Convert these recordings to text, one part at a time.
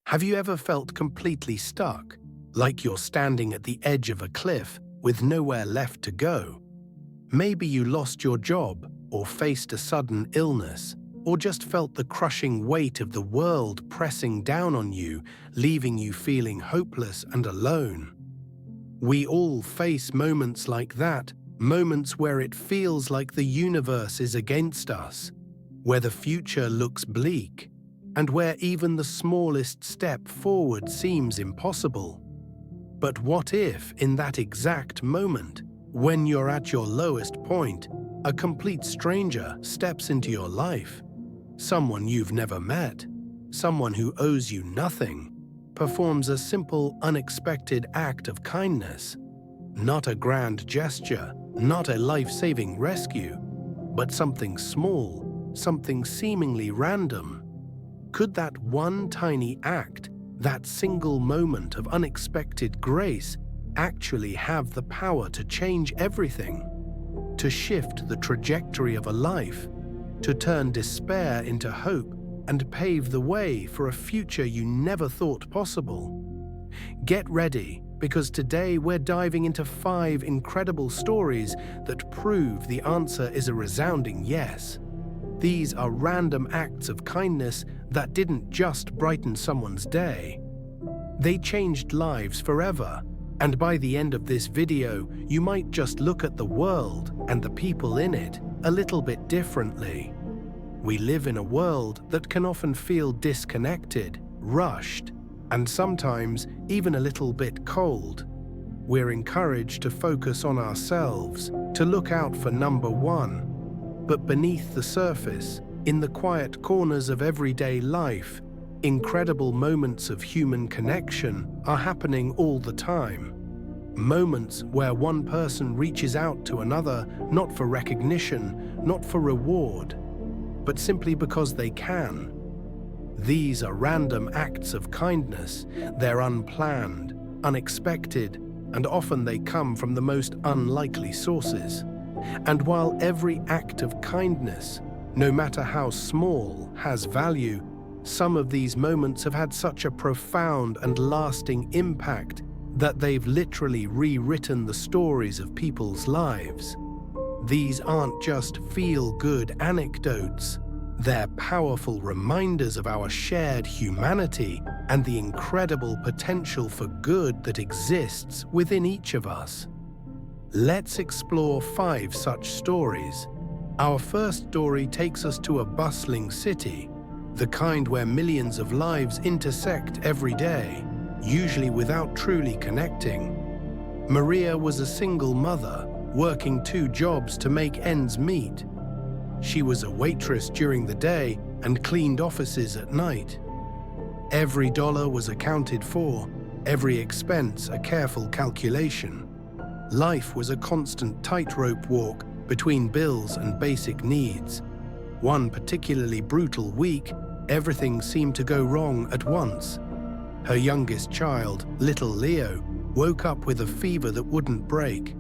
Have you ever felt completely stuck, like you're standing at the edge of a cliff with nowhere left to go? Maybe you lost your job, or faced a sudden illness, or just felt the crushing weight of the world pressing down on you, leaving you feeling hopeless and alone. We all face moments like that, moments where it feels like the universe is against us, where the future looks bleak, and where even the smallest step forward seems impossible. But what if, in that exact moment, when you're at your lowest point, a complete stranger steps into your life? Someone you've never met, someone who owes you nothing, performs a simple, unexpected act of kindness. Not a grand gesture, not a life-saving rescue, but something small, something seemingly random. Could that one tiny act, that single moment of unexpected grace, actually have the power to change everything? To shift the trajectory of a life, to turn despair into hope and pave the way for a future you never thought possible? Get ready, because today we're diving into 5 incredible stories that prove the answer is a resounding yes. These are random acts of kindness that didn't just brighten someone's day. They changed lives forever, and by the end of this video, you might just look at the world and the people in it a little bit differently. We live in a world that can often feel disconnected, rushed, and sometimes even a little bit cold. We're encouraged to focus on ourselves, to look out for number one. But beneath the surface, in the quiet corners of everyday life, incredible moments of human connection are happening all the time. Moments where one person reaches out to another, not for recognition, not for reward, but simply because they can. These are random acts of kindness. They're unplanned, unexpected, and often they come from the most unlikely sources. And while every act of kindness, no matter how small, has value, some of these moments have had such a profound and lasting impact that they've literally rewritten the stories of people's lives. These aren't just feel-good anecdotes. They're powerful reminders of our shared humanity and the incredible potential for good that exists within each of us. Let's explore 5 such stories. Our first story takes us to a bustling city, the kind where millions of lives intersect every day, usually without truly connecting. Maria was a single mother, working 2 jobs to make ends meet. She was a waitress during the day and cleaned offices at night. Every dollar was accounted for, every expense a careful calculation. Life was a constant tightrope walk between bills and basic needs. One particularly brutal week, everything seemed to go wrong at once. Her youngest child, little Leo, woke up with a fever that wouldn't break.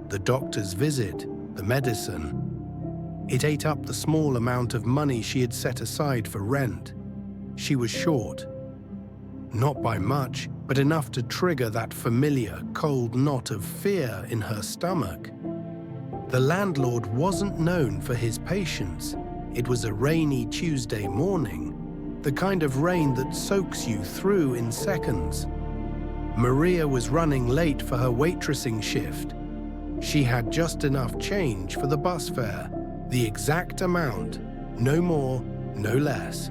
The doctor's visit, the medicine. It ate up the small amount of money she had set aside for rent. She was short. Not by much, but enough to trigger that familiar, cold knot of fear in her stomach. The landlord wasn't known for his patience. It was a rainy Tuesday morning, the kind of rain that soaks you through in seconds. Maria was running late for her waitressing shift. She had just enough change for the bus fare, the exact amount, no more, no less.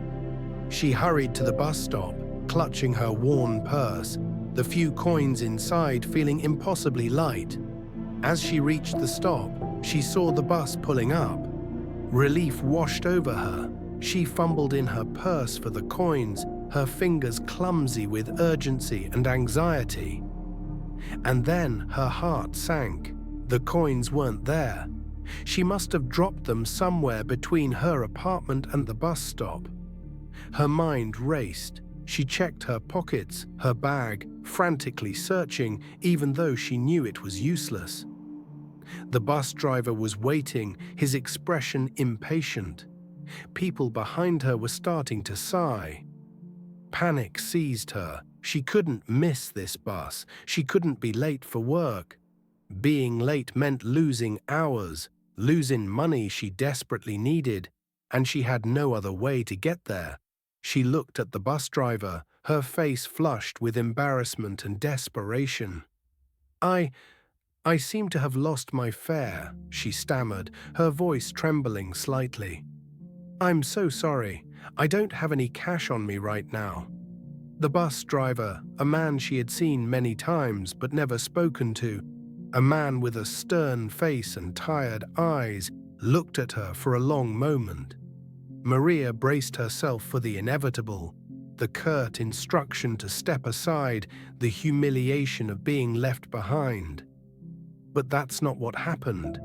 She hurried to the bus stop, clutching her worn purse, the few coins inside feeling impossibly light. As she reached the stop, she saw the bus pulling up. Relief washed over her. She fumbled in her purse for the coins, her fingers clumsy with urgency and anxiety. And then her heart sank. The coins weren't there. She must have dropped them somewhere between her apartment and the bus stop. Her mind raced. She checked her pockets, her bag, frantically searching, even though she knew it was useless. The bus driver was waiting, his expression impatient. People behind her were starting to sigh. Panic seized her. She couldn't miss this bus. She couldn't be late for work. Being late meant losing hours, losing money she desperately needed, and she had no other way to get there. She looked at the bus driver, her face flushed with embarrassment and desperation. I seem to have lost my fare," she stammered, her voice trembling slightly. "I'm so sorry. I don't have any cash on me right now." The bus driver, a man she had seen many times but never spoken to, a man with a stern face and tired eyes, looked at her for a long moment. Maria braced herself for the inevitable, the curt instruction to step aside, the humiliation of being left behind. But that's not what happened.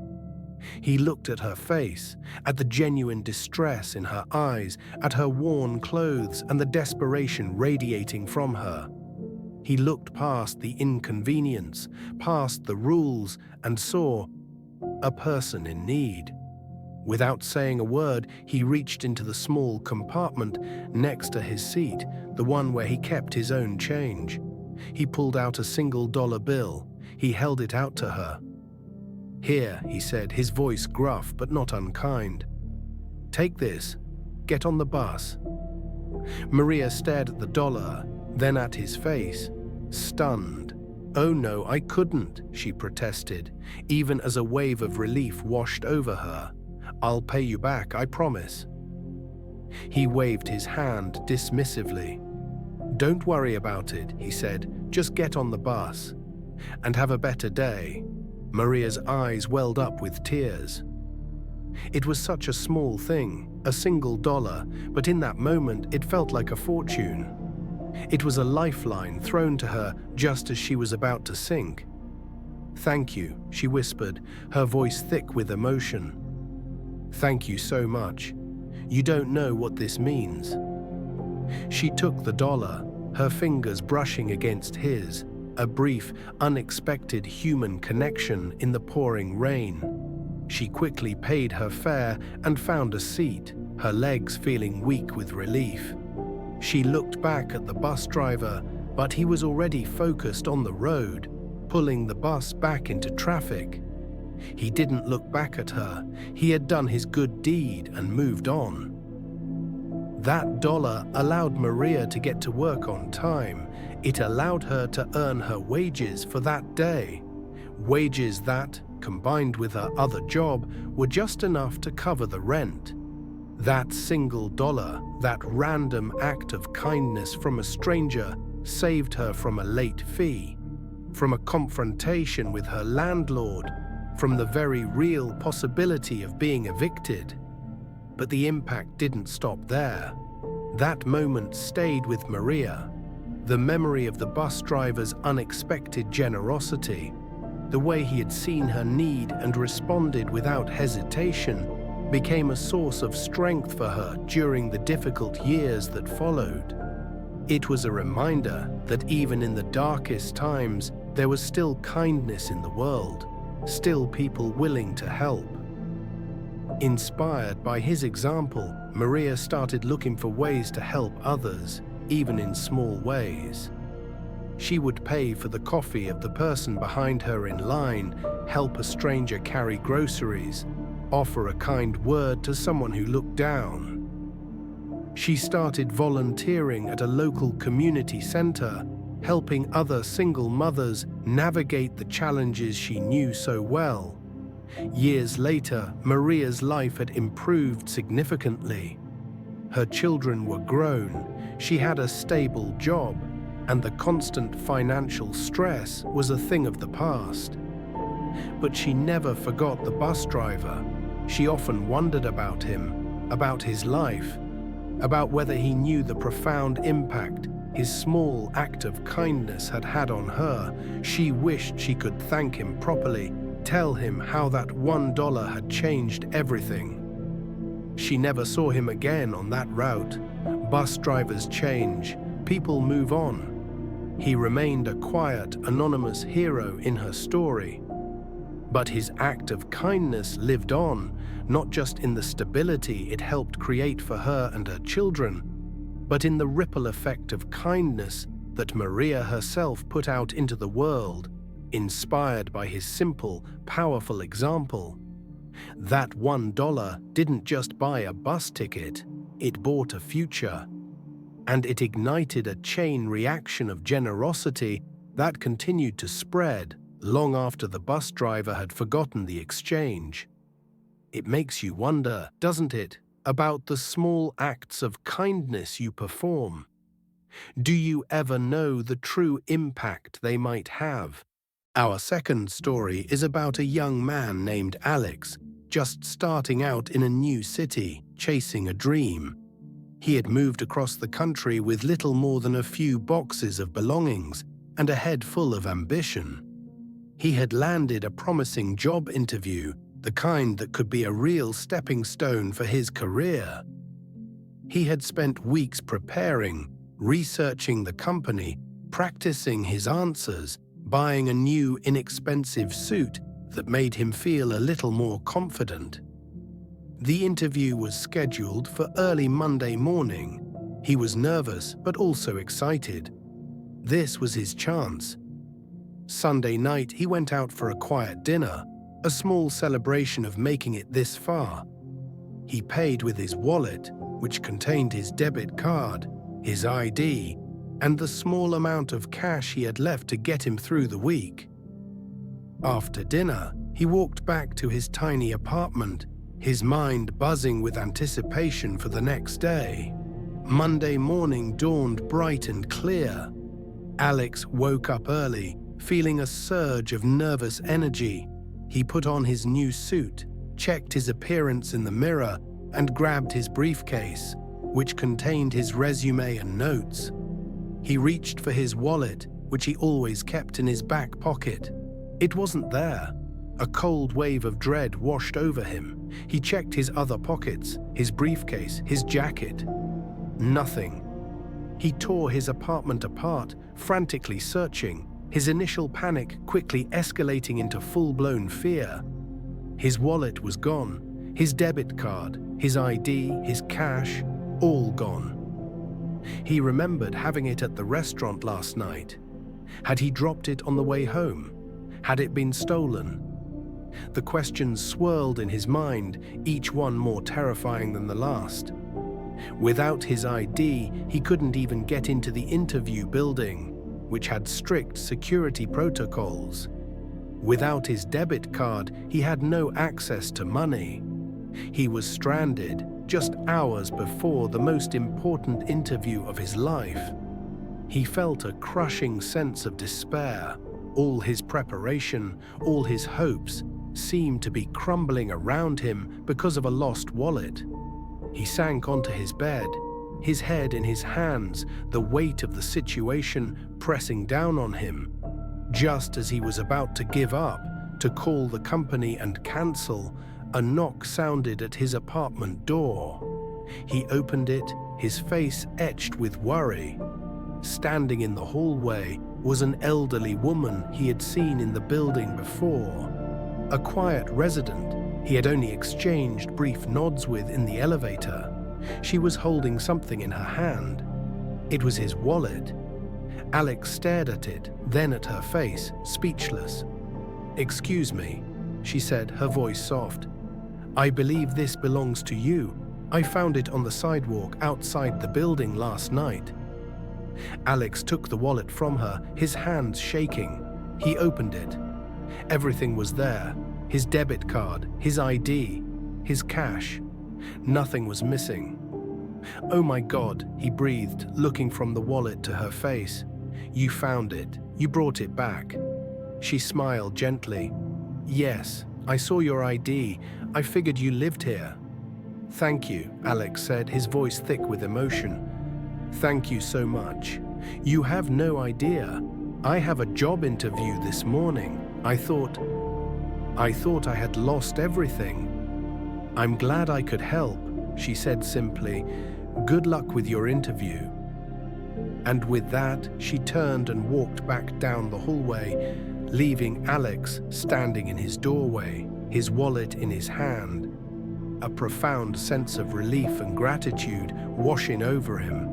He looked at her face, at the genuine distress in her eyes, at her worn clothes and the desperation radiating from her. He looked past the inconvenience, past the rules, and saw a person in need. Without saying a word, he reached into the small compartment next to his seat, the one where he kept his own change. He pulled out a $1 bill. He held it out to her. "Here," he said, his voice gruff but not unkind. "Take this. Get on the bus." Maria stared at the dollar, then at his face, stunned. "Oh no, I couldn't," she protested, even as a wave of relief washed over her. "I'll pay you back, I promise." He waved his hand dismissively. "Don't worry about it," he said. "Just get on the bus. And have a better day." Maria's eyes welled up with tears. It was such a small thing, a $1, but in that moment it felt like a fortune. It was a lifeline thrown to her just as she was about to sink. "Thank you," she whispered, her voice thick with emotion. "Thank you so much. You don't know what this means." She took the dollar, her fingers brushing against his, a brief, unexpected human connection in the pouring rain. She quickly paid her fare and found a seat, her legs feeling weak with relief. She looked back at the bus driver, but he was already focused on the road, pulling the bus back into traffic. He didn't look back at her. He had done his good deed and moved on. That dollar allowed Maria to get to work on time. It allowed her to earn her wages for that day. Wages that, combined with her other job, were just enough to cover the rent. That $1, that random act of kindness from a stranger, saved her from a late fee, from a confrontation with her landlord, from the very real possibility of being evicted. But the impact didn't stop there. That moment stayed with Maria. The memory of the bus driver's unexpected generosity, the way he had seen her need and responded without hesitation, became a source of strength for her during the difficult years that followed. It was a reminder that even in the darkest times, there was still kindness in the world, still people willing to help. Inspired by his example, Maria started looking for ways to help others, even in small ways. She would pay for the coffee of the person behind her in line, help a stranger carry groceries, offer a kind word to someone who looked down. She started volunteering at a local community center, helping other single mothers navigate the challenges she knew so well. Years later, Maria's life had improved significantly. Her children were grown, she had a stable job, and the constant financial stress was a thing of the past. But she never forgot the bus driver. She often wondered about him, about his life, about whether he knew the profound impact his small act of kindness had had on her. She wished she could thank him properly, tell him how that $1 had changed everything. She never saw him again on that route. Bus drivers change, people move on. He remained a quiet, anonymous hero in her story. But his act of kindness lived on, not just in the stability it helped create for her and her children, but in the ripple effect of kindness that Maria herself put out into the world, inspired by his simple, powerful example. That $1 didn't just buy a bus ticket, it bought a future. And it ignited a chain reaction of generosity that continued to spread long after the bus driver had forgotten the exchange. It makes you wonder, doesn't it, about the small acts of kindness you perform. Do you ever know the true impact they might have? Our second story is about a young man named Alex, just starting out in a new city, chasing a dream. He had moved across the country with little more than a few boxes of belongings and a head full of ambition. He had landed a promising job interview, the kind that could be a real stepping stone for his career. He had spent weeks preparing, researching the company, practicing his answers, buying a new inexpensive suit that made him feel a little more confident. The interview was scheduled for early Monday morning. He was nervous but also excited. This was his chance. Sunday night, he went out for a quiet dinner, a small celebration of making it this far. He paid with his wallet, which contained his debit card, his ID, and the small amount of cash he had left to get him through the week. After dinner, he walked back to his tiny apartment, his mind buzzing with anticipation for the next day. Monday morning dawned bright and clear. Alex woke up early, feeling a surge of nervous energy. He put on his new suit, checked his appearance in the mirror, and grabbed his briefcase, which contained his resume and notes. He reached for his wallet, which he always kept in his back pocket. It wasn't there. A cold wave of dread washed over him. He checked his other pockets, his briefcase, his jacket. Nothing. He tore his apartment apart, frantically searching, his initial panic quickly escalating into full-blown fear. His wallet was gone, his debit card, his ID, his cash, all gone. He remembered having it at the restaurant last night. Had he dropped it on the way home? Had it been stolen? The questions swirled in his mind, each one more terrifying than the last. Without his ID, he couldn't even get into the interview building, which had strict security protocols. Without his debit card, he had no access to money. He was stranded just hours before the most important interview of his life. He felt a crushing sense of despair. All his preparation, all his hopes, seemed to be crumbling around him because of a lost wallet. He sank onto his bed, his head in his hands, the weight of the situation pressing down on him. Just as he was about to give up, to call the company and cancel, a knock sounded at his apartment door. He opened it, his face etched with worry. Standing in the hallway was an elderly woman he had seen in the building before. A quiet resident he had only exchanged brief nods with in the elevator. She was holding something in her hand. It was his wallet. Alex stared at it, then at her face, speechless. "Excuse me," she said, her voice soft. "I believe this belongs to you. I found it on the sidewalk outside the building last night." Alex took the wallet from her, his hands shaking. He opened it. Everything was there. His debit card, his ID, his cash. Nothing was missing. "Oh my God," he breathed, looking from the wallet to her face. "You found it. You brought it back." She smiled gently. "Yes, I saw your ID. I figured you lived here." "Thank you," Alex said, his voice thick with emotion. "Thank you so much. You have no idea. I have a job interview this morning. I thought I had lost everything." "I'm glad I could help," she said simply. "Good luck with your interview." And with that, she turned and walked back down the hallway, leaving Alex standing in his doorway, his wallet in his hand. A profound sense of relief and gratitude washing over him.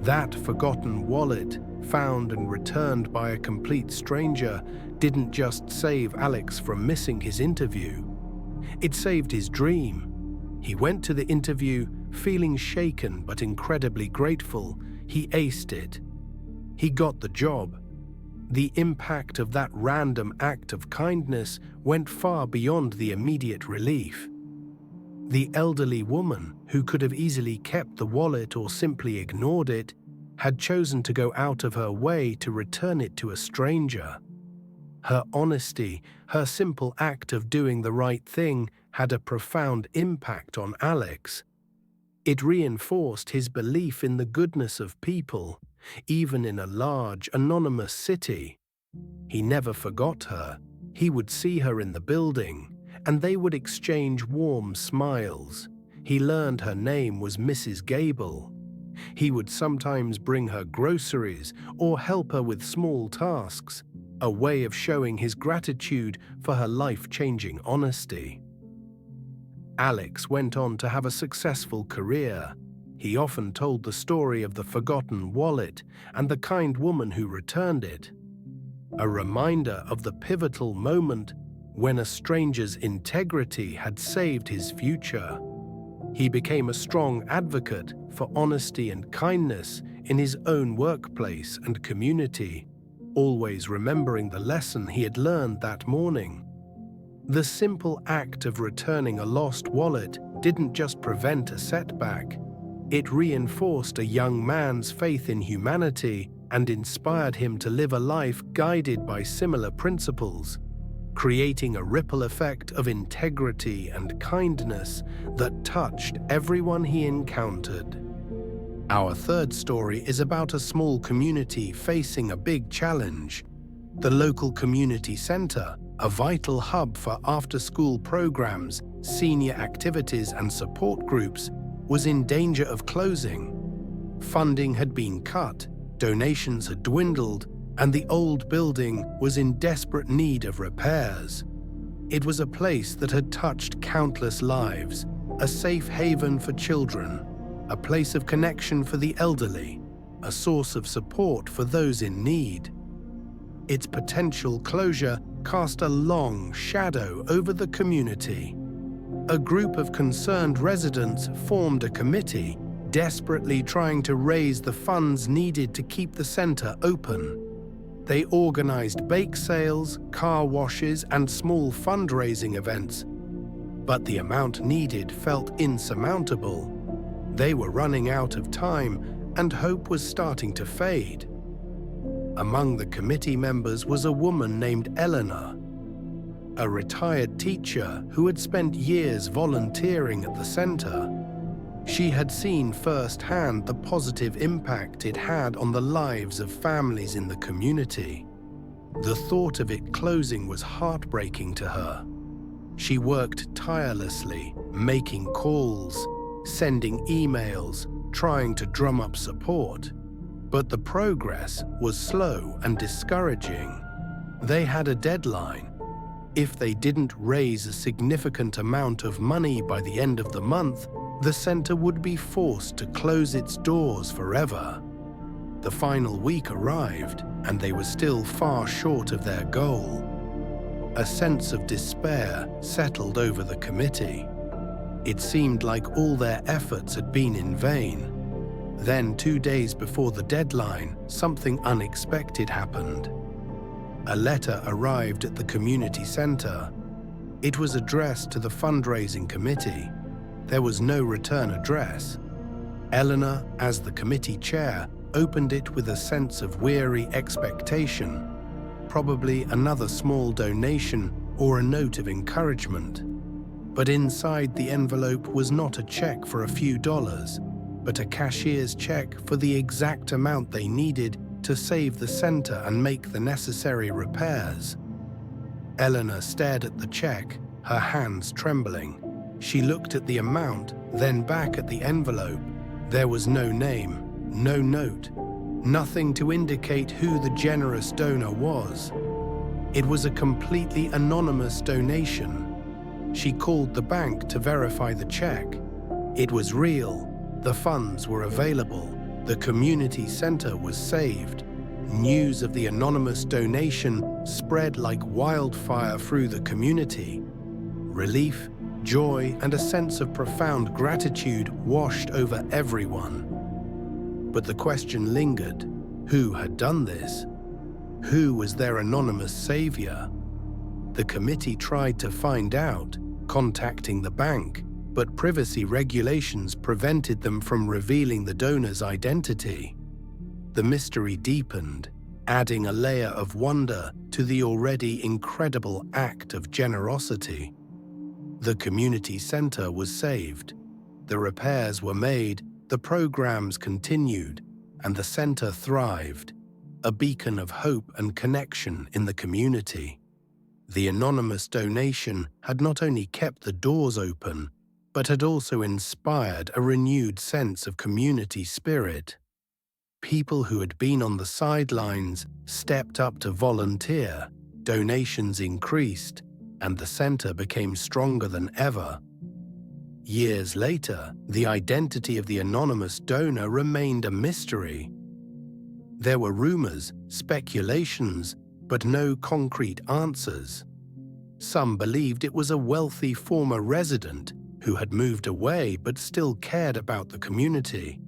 That forgotten wallet, found and returned by a complete stranger, didn't just save Alex from missing his interview. It saved his dream. He went to the interview feeling shaken but incredibly grateful. He aced it. He got the job. The impact of that random act of kindness went far beyond the immediate relief. The elderly woman, who could have easily kept the wallet or simply ignored it, had chosen to go out of her way to return it to a stranger. Her honesty, her simple act of doing the right thing, had a profound impact on Alex. It reinforced his belief in the goodness of people, even in a large, anonymous city. He never forgot her. He would see her in the building, and they would exchange warm smiles. He learned her name was Mrs. Gable. He would sometimes bring her groceries or help her with small tasks, a way of showing his gratitude for her life-changing honesty. Alex went on to have a successful career. He often told the story of the forgotten wallet and the kind woman who returned it, a reminder of the pivotal moment when a stranger's integrity had saved his future. He became a strong advocate for honesty and kindness in his own workplace and community, always remembering the lesson he had learned that morning. The simple act of returning a lost wallet didn't just prevent a setback. It reinforced a young man's faith in humanity and inspired him to live a life guided by similar principles, creating a ripple effect of integrity and kindness that touched everyone he encountered. Our third story is about a small community facing a big challenge. The local community center, a vital hub for after-school programs, senior activities, and support groups, was in danger of closing. Funding had been cut, donations had dwindled, and the old building was in desperate need of repairs. It was a place that had touched countless lives, a safe haven for children, a place of connection for the elderly, a source of support for those in need. Its potential closure cast a long shadow over the community. A group of concerned residents formed a committee, desperately trying to raise the funds needed to keep the center open. They organized bake sales, car washes, and small fundraising events, but the amount needed felt insurmountable. They were running out of time, and hope was starting to fade. Among the committee members was a woman named Eleanor, a retired teacher who had spent years volunteering at the center. She had seen firsthand the positive impact it had on the lives of families in the community. The thought of it closing was heartbreaking to her. She worked tirelessly, making calls, sending emails, trying to drum up support. But the progress was slow and discouraging. They had a deadline. If they didn't raise a significant amount of money by the end of the month, the center would be forced to close its doors forever. The final week arrived, and they were still far short of their goal. A sense of despair settled over the committee. It seemed like all their efforts had been in vain. Then, 2 days before the deadline, something unexpected happened. A letter arrived at the community center. It was addressed to the fundraising committee. There was no return address. Eleanor, as the committee chair, opened it with a sense of weary expectation, probably another small donation or a note of encouragement. But inside the envelope was not a check for a few dollars, but a cashier's check for the exact amount they needed to save the center and make the necessary repairs. Eleanor stared at the check, her hands trembling. She looked at the amount, then back at the envelope. There was no name, no note, nothing to indicate who the generous donor was. It was a completely anonymous donation. She called the bank to verify the check. It was real. The funds were available. The community center was saved. News of the anonymous donation spread like wildfire through the community. Relief, joy, and a sense of profound gratitude washed over everyone. But the question lingered: who had done this? Who was their anonymous savior? The committee tried to find out, contacting the bank, but privacy regulations prevented them from revealing the donor's identity. The mystery deepened, adding a layer of wonder to the already incredible act of generosity. The community center was saved. The repairs were made, the programs continued, and the center thrived, a beacon of hope and connection in the community. The anonymous donation had not only kept the doors open, but had also inspired a renewed sense of community spirit. People who had been on the sidelines stepped up to volunteer, donations increased, and the center became stronger than ever. Years later, the identity of the anonymous donor remained a mystery. There were rumors, speculations, but no concrete answers. Some believed it was a wealthy former resident who had moved away but still cared about the community.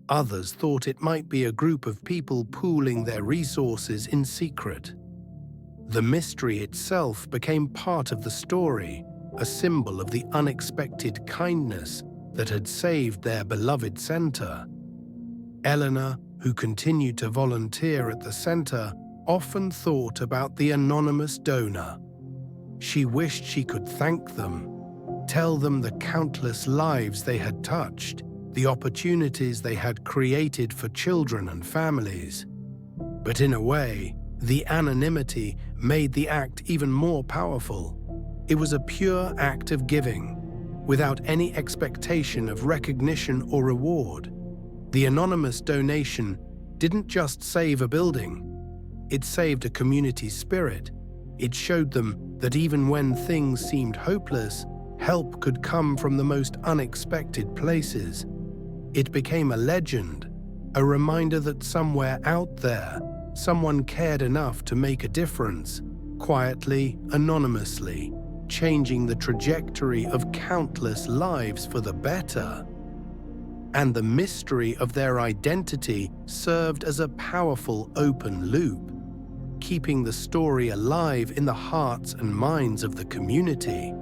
Others thought it might be a group of people pooling their resources in secret. The mystery itself became part of the story, a symbol of the unexpected kindness that had saved their beloved center. Eleanor, who continued to volunteer at the center, often thought about the anonymous donor. She wished she could thank them, tell them the countless lives they had touched, the opportunities they had created for children and families. But in a way, the anonymity made the act even more powerful. It was a pure act of giving, without any expectation of recognition or reward. The anonymous donation didn't just save a building, it saved a community spirit. It showed them that even when things seemed hopeless, help could come from the most unexpected places. It became a legend, a reminder that somewhere out there, someone cared enough to make a difference, quietly, anonymously, changing the trajectory of countless lives for the better. And the mystery of their identity served as a powerful open loop, keeping the story alive in the hearts and minds of the community,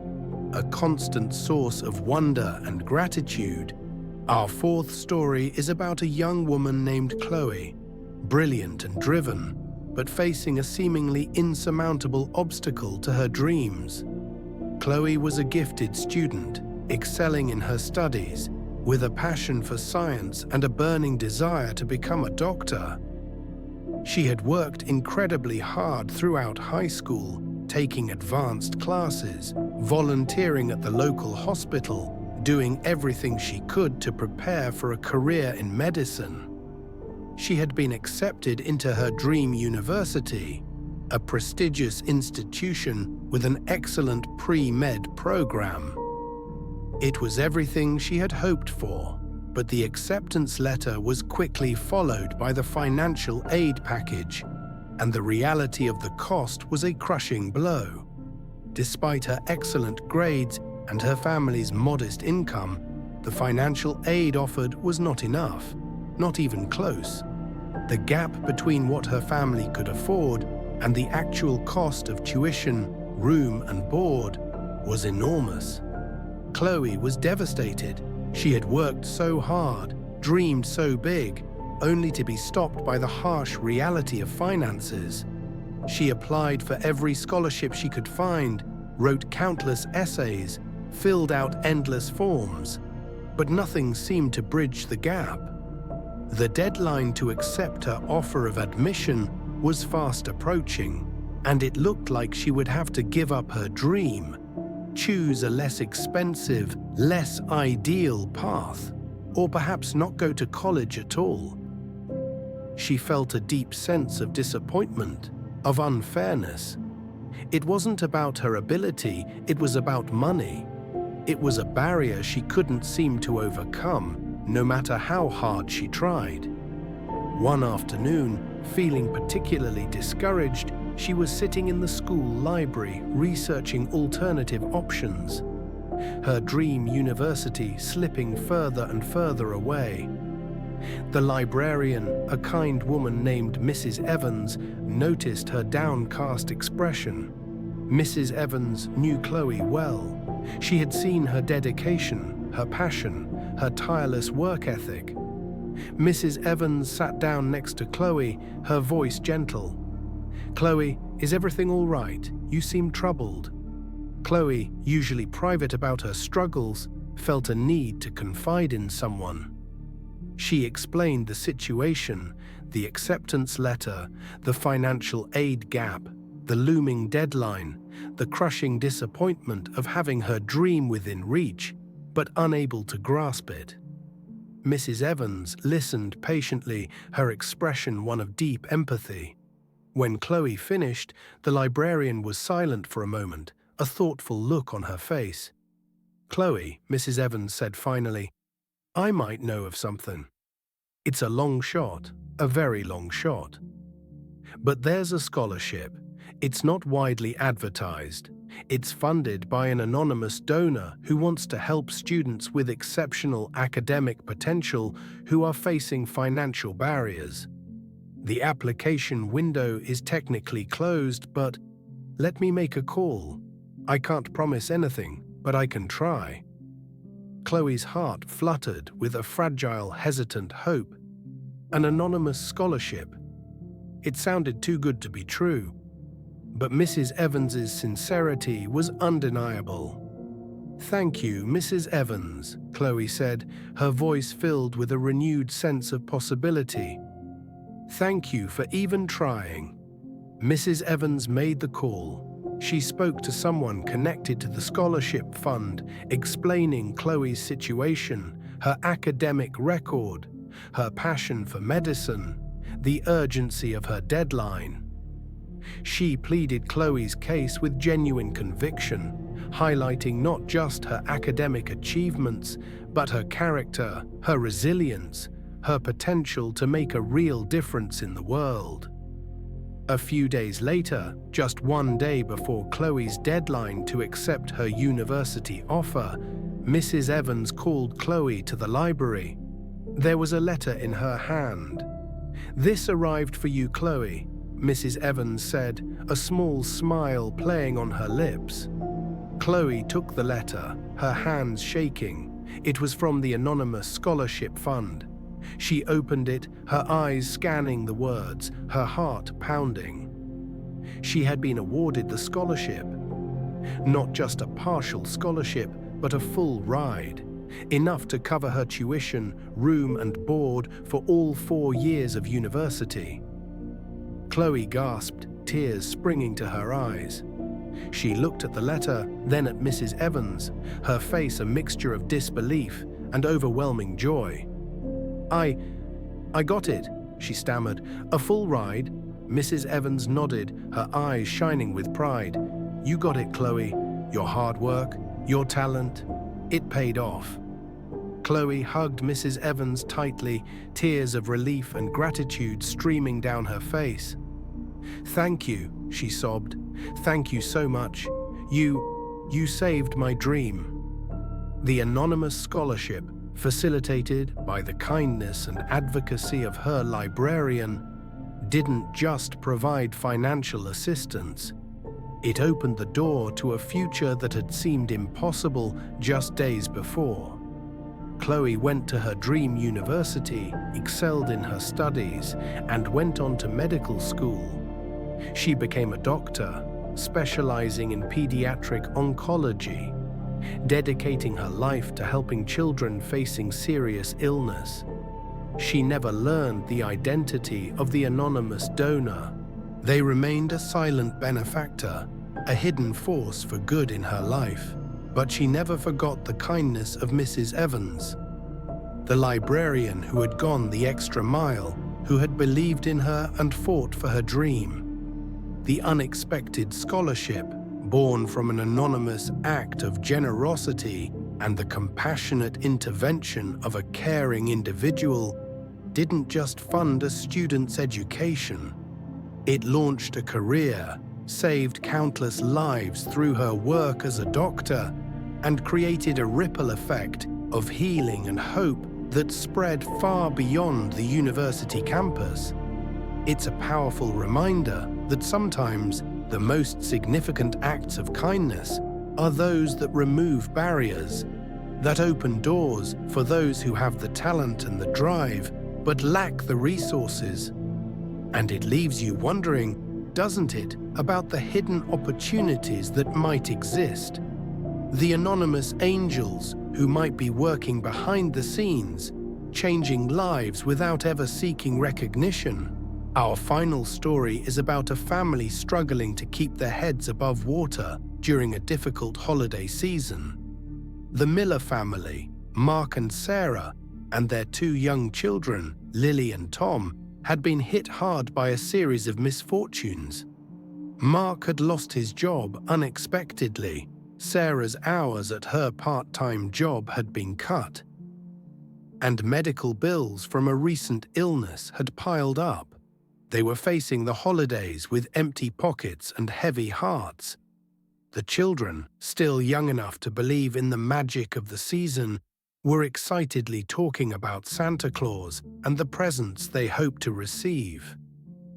a constant source of wonder and gratitude. Our fourth story is about a young woman named Chloe, brilliant and driven, but facing a seemingly insurmountable obstacle to her dreams. Chloe was a gifted student, excelling in her studies, with a passion for science and a burning desire to become a doctor. She had worked incredibly hard throughout high school, taking advanced classes, volunteering at the local hospital, doing everything she could to prepare for a career in medicine. She had been accepted into her dream university, a prestigious institution with an excellent pre-med program. It was everything she had hoped for, but the acceptance letter was quickly followed by the financial aid package, and the reality of the cost was a crushing blow. Despite her excellent grades and her family's modest income, the financial aid offered was not enough, not even close. The gap between what her family could afford and the actual cost of tuition, room, and board was enormous. Chloe was devastated. She had worked so hard, dreamed so big, only to be stopped by the harsh reality of finances. She applied for every scholarship she could find, wrote countless essays, filled out endless forms, but nothing seemed to bridge the gap. The deadline to accept her offer of admission was fast approaching, and it looked like she would have to give up her dream, choose a less expensive, less ideal path, or perhaps not go to college at all. She felt a deep sense of disappointment, of unfairness. It wasn't about her ability, it was about money. It was a barrier she couldn't seem to overcome, no matter how hard she tried. One afternoon, feeling particularly discouraged, she was sitting in the school library researching alternative options, her dream university slipping further and further away. The librarian, a kind woman named Mrs. Evans, noticed her downcast expression. Mrs. Evans knew Chloe well. She had seen her dedication, her passion, her tireless work ethic. Mrs. Evans sat down next to Chloe, her voice gentle. "Chloe, is everything all right? You seem troubled." Chloe, usually private about her struggles, felt a need to confide in someone. She explained the situation, the acceptance letter, the financial aid gap, the looming deadline, the crushing disappointment of having her dream within reach, but unable to grasp it. Mrs. Evans listened patiently, her expression one of deep empathy. When Chloe finished, the librarian was silent for a moment, a thoughtful look on her face. "Chloe," Mrs. Evans said finally, "I might know of something. It's a long shot, a very long shot. But there's a scholarship. It's not widely advertised. It's funded by an anonymous donor who wants to help students with exceptional academic potential who are facing financial barriers. The application window is technically closed, but let me make a call. I can't promise anything, but I can try." Chloe's heart fluttered with a fragile, hesitant hope. An anonymous scholarship. It sounded too good to be true. But Mrs. Evans's sincerity was undeniable. "Thank you, Mrs. Evans," Chloe said, her voice filled with a renewed sense of possibility. "Thank you for even trying." Mrs. Evans made the call. She spoke to someone connected to the scholarship fund, explaining Chloe's situation, her academic record, her passion for medicine, the urgency of her deadline. She pleaded Chloe's case with genuine conviction, highlighting not just her academic achievements, but her character, her resilience, her potential to make a real difference in the world. A few days later, just one day before Chloe's deadline to accept her university offer, Mrs. Evans called Chloe to the library. There was a letter in her hand. "This arrived for you, Chloe," Mrs. Evans said, a small smile playing on her lips. Chloe took the letter, her hands shaking. It was from the anonymous scholarship fund. She opened it, her eyes scanning the words, her heart pounding. She had been awarded the scholarship. Not just a partial scholarship, but a full ride. Enough to cover her tuition, room and board for all 4 years of university. Chloe gasped, tears springing to her eyes. She looked at the letter, then at Mrs. Evans, her face a mixture of disbelief and overwhelming joy. I got it," she stammered. "A full ride?" Mrs. Evans nodded, her eyes shining with pride. "You got it, Chloe. Your hard work, your talent, it paid off." Chloe hugged Mrs. Evans tightly, tears of relief and gratitude streaming down her face. "Thank you," she sobbed. "Thank you so much. You saved my dream." The anonymous scholarship, facilitated by the kindness and advocacy of her librarian, didn't just provide financial assistance. It opened the door to a future that had seemed impossible just days before. Chloe went to her dream university, excelled in her studies, and went on to medical school. She became a doctor, specializing in pediatric oncology, dedicating her life to helping children facing serious illness. She never learned the identity of the anonymous donor. They remained a silent benefactor, a hidden force for good in her life. But she never forgot the kindness of Mrs. Evans, the librarian who had gone the extra mile, who had believed in her and fought for her dream. The unexpected scholarship, born from an anonymous act of generosity, And the compassionate intervention of a caring individual didn't just fund a student's education. It launched a career, saved countless lives through her work as a doctor, and created a ripple effect of healing and hope that spread far beyond the university campus. It's a powerful reminder that sometimes the most significant acts of kindness are those that remove barriers, that open doors for those who have the talent and the drive but lack the resources. And it leaves you wondering, doesn't it, about the hidden opportunities that might exist? The anonymous angels who might be working behind the scenes, changing lives without ever seeking recognition. Our final story is about a family struggling to keep their heads above water during a difficult holiday season. The Miller family, Mark and Sarah, and their two young children, Lily and Tom, had been hit hard by a series of misfortunes. Mark had lost his job unexpectedly. Sarah's hours at her part-time job had been cut, and medical bills from a recent illness had piled up. They were facing the holidays with empty pockets and heavy hearts. The children, still young enough to believe in the magic of the season, were excitedly talking about Santa Claus and the presents they hoped to receive.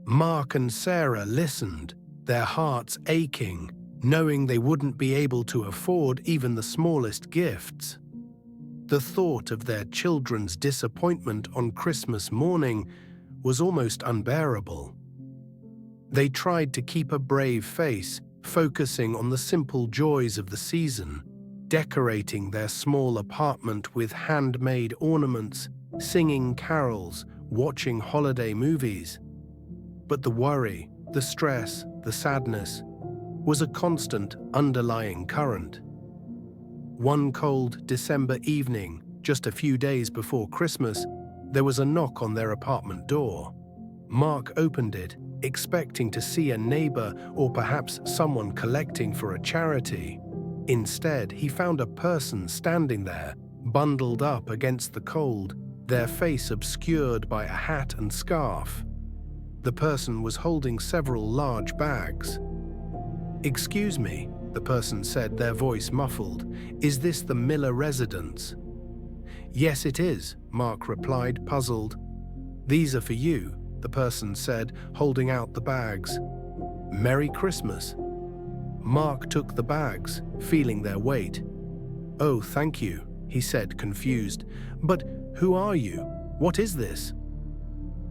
Mark and Sarah listened, their hearts aching, knowing they wouldn't be able to afford even the smallest gifts. The thought of their children's disappointment on Christmas morning was almost unbearable. They tried to keep a brave face, focusing on the simple joys of the season, decorating their small apartment with handmade ornaments, singing carols, watching holiday movies. But the worry, the stress, the sadness was a constant underlying current. One cold December evening, just a few days before Christmas, there was a knock on their apartment door. Mark opened it, expecting to see a neighbor or perhaps someone collecting for a charity. Instead, he found a person standing there, bundled up against the cold, their face obscured by a hat and scarf. The person was holding several large bags. "Excuse me," the person said, their voice muffled. "Is this the Miller residence?" "Yes, it is," Mark replied, puzzled. "These are for you," the person said, holding out the bags. "Merry Christmas." Mark took the bags, feeling their weight. "Oh, thank you," he said, confused. "But who are you? What is this?"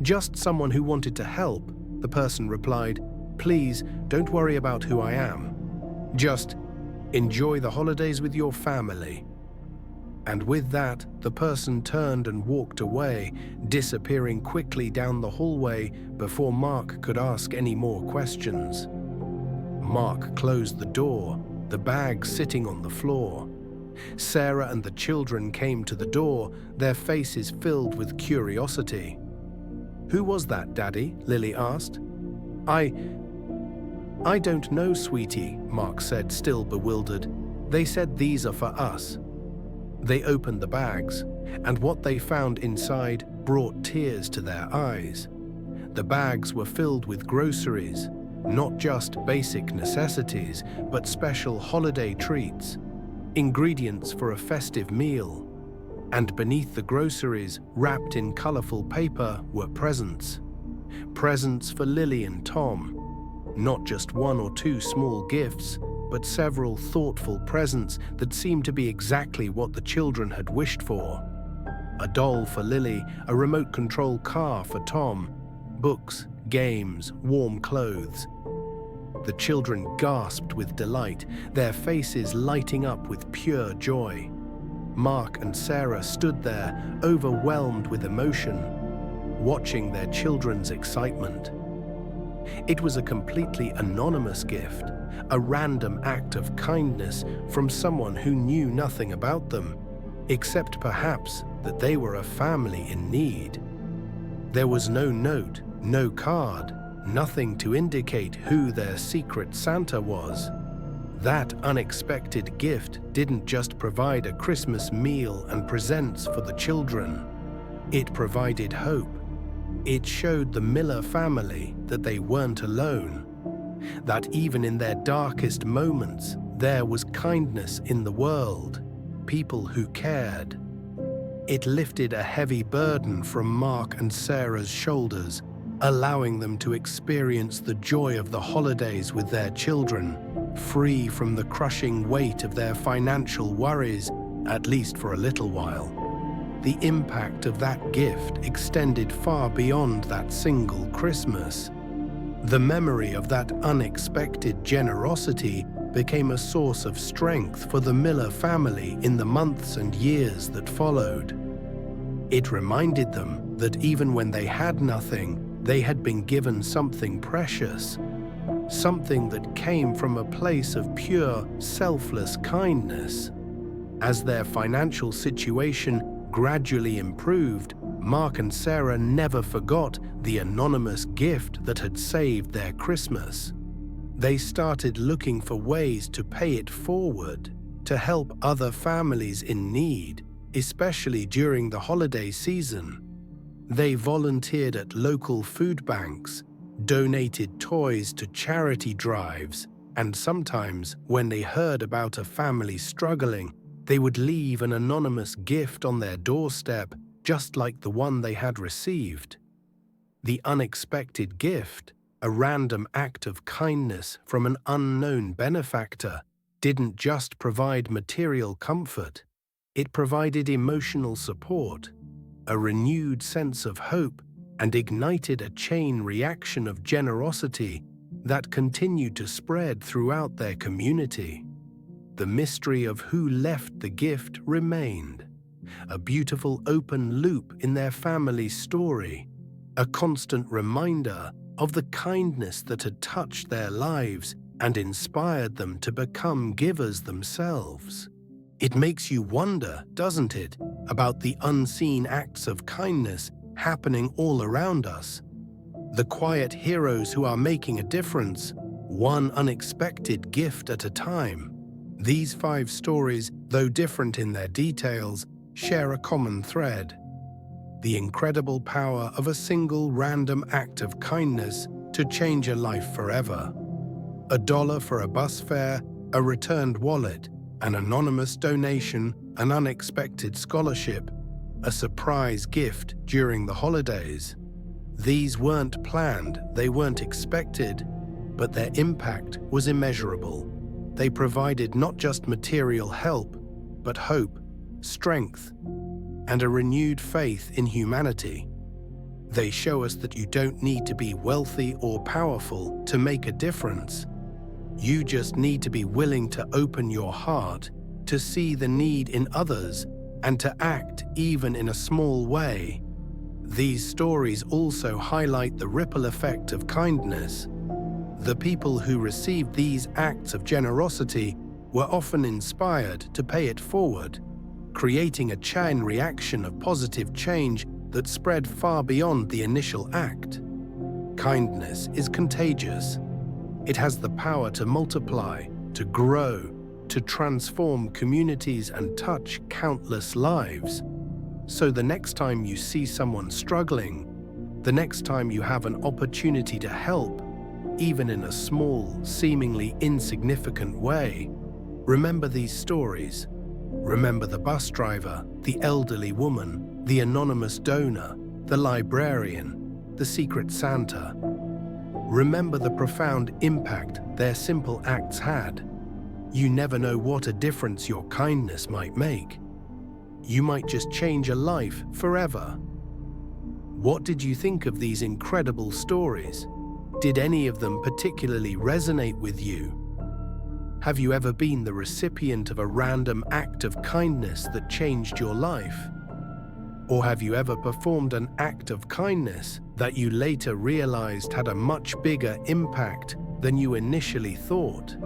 "Just someone who wanted to help," the person replied. "Please, don't worry about who I am. Just enjoy the holidays with your family." And with that, the person turned and walked away, disappearing quickly down the hallway before Mark could ask any more questions. Mark closed the door, the bag sitting on the floor. Sarah and the children came to the door, their faces filled with curiosity. "Who was that, Daddy?" Lily asked. I don't know, sweetie," Mark said, still bewildered. "They said these are for us." They opened the bags, and what they found inside brought tears to their eyes. The bags were filled with groceries, not just basic necessities, but special holiday treats, ingredients for a festive meal. And beneath the groceries, wrapped in colorful paper, were presents. Presents for Lily and Tom. Not just one or two small gifts, but several thoughtful presents that seemed to be exactly what the children had wished for. A doll for Lily, a remote control car for Tom, books, games, warm clothes. The children gasped with delight, their faces lighting up with pure joy. Mark and Sarah stood there, overwhelmed with emotion, watching their children's excitement. It was a completely anonymous gift, a random act of kindness from someone who knew nothing about them, except perhaps that they were a family in need. There was no note, no card, nothing to indicate who their secret Santa was. That unexpected gift didn't just provide a Christmas meal and presents for the children. It provided hope. It showed the Miller family that they weren't alone, that even in their darkest moments, there was kindness in the world, people who cared. It lifted a heavy burden from Mark and Sarah's shoulders, allowing them to experience the joy of the holidays with their children, free from the crushing weight of their financial worries, at least for a little while. The impact of that gift extended far beyond that single Christmas. The memory of that unexpected generosity became a source of strength for the Miller family in the months and years that followed. It reminded them that even when they had nothing, they had been given something precious, something that came from a place of pure, selfless kindness. As their financial situation gradually improved, Mark and Sarah never forgot the anonymous gift that had saved their Christmas. They started looking for ways to pay it forward, to help other families in need, especially during the holiday season. They volunteered at local food banks, donated toys to charity drives, and sometimes, when they heard about a family struggling, they would leave an anonymous gift on their doorstep, just like the one they had received. The unexpected gift, a random act of kindness from an unknown benefactor, didn't just provide material comfort. It provided emotional support, a renewed sense of hope, and ignited a chain reaction of generosity that continued to spread throughout their community. The mystery of who left the gift remained, a beautiful open loop in their family's story, a constant reminder of the kindness that had touched their lives and inspired them to become givers themselves. It makes you wonder, doesn't it, about the unseen acts of kindness happening all around us. The quiet heroes who are making a difference, one unexpected gift at a time. These 5 stories, though different in their details, share a common thread: the incredible power of a single random act of kindness to change a life forever. $1 for a bus fare, a returned wallet, an anonymous donation, an unexpected scholarship, a surprise gift during the holidays. These weren't planned, they weren't expected, but their impact was immeasurable. They provided not just material help, but hope, strength, and a renewed faith in humanity. They show us that you don't need to be wealthy or powerful to make a difference. You just need to be willing to open your heart, to see the need in others, and to act even in a small way. These stories also highlight the ripple effect of kindness. The people who received these acts of generosity were often inspired to pay it forward, creating a chain reaction of positive change that spread far beyond the initial act. Kindness is contagious. It has the power to multiply, to grow, to transform communities and touch countless lives. So the next time you see someone struggling, the next time you have an opportunity to help, even in a small, seemingly insignificant way, remember these stories. Remember the bus driver, the elderly woman, the anonymous donor, the librarian, the secret Santa. Remember the profound impact their simple acts had. You never know what a difference your kindness might make. You might just change a life forever. What did you think of these incredible stories? Did any of them particularly resonate with you? Have you ever been the recipient of a random act of kindness that changed your life? Or have you ever performed an act of kindness that you later realized had a much bigger impact than you initially thought?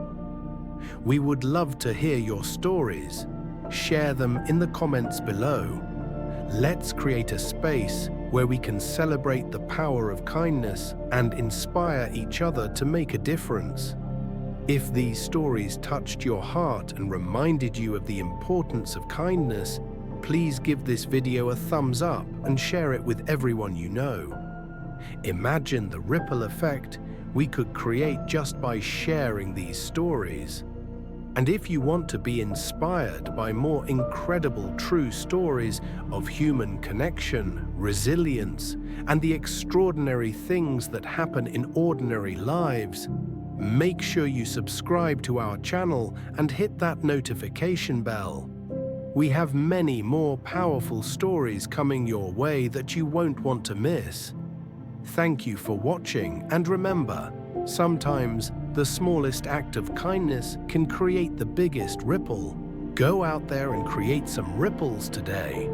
We would love to hear your stories. Share them in the comments below. Let's create a space where we can celebrate the power of kindness and inspire each other to make a difference. If these stories touched your heart and reminded you of the importance of kindness, please give this video a thumbs up and share it with everyone you know. Imagine the ripple effect we could create just by sharing these stories. And if you want to be inspired by more incredible true stories of human connection, resilience, and the extraordinary things that happen in ordinary lives, make sure you subscribe to our channel and hit that notification bell. We have many more powerful stories coming your way that you won't want to miss. Thank you for watching, and remember, sometimes the smallest act of kindness can create the biggest ripple. Go out there and create some ripples today.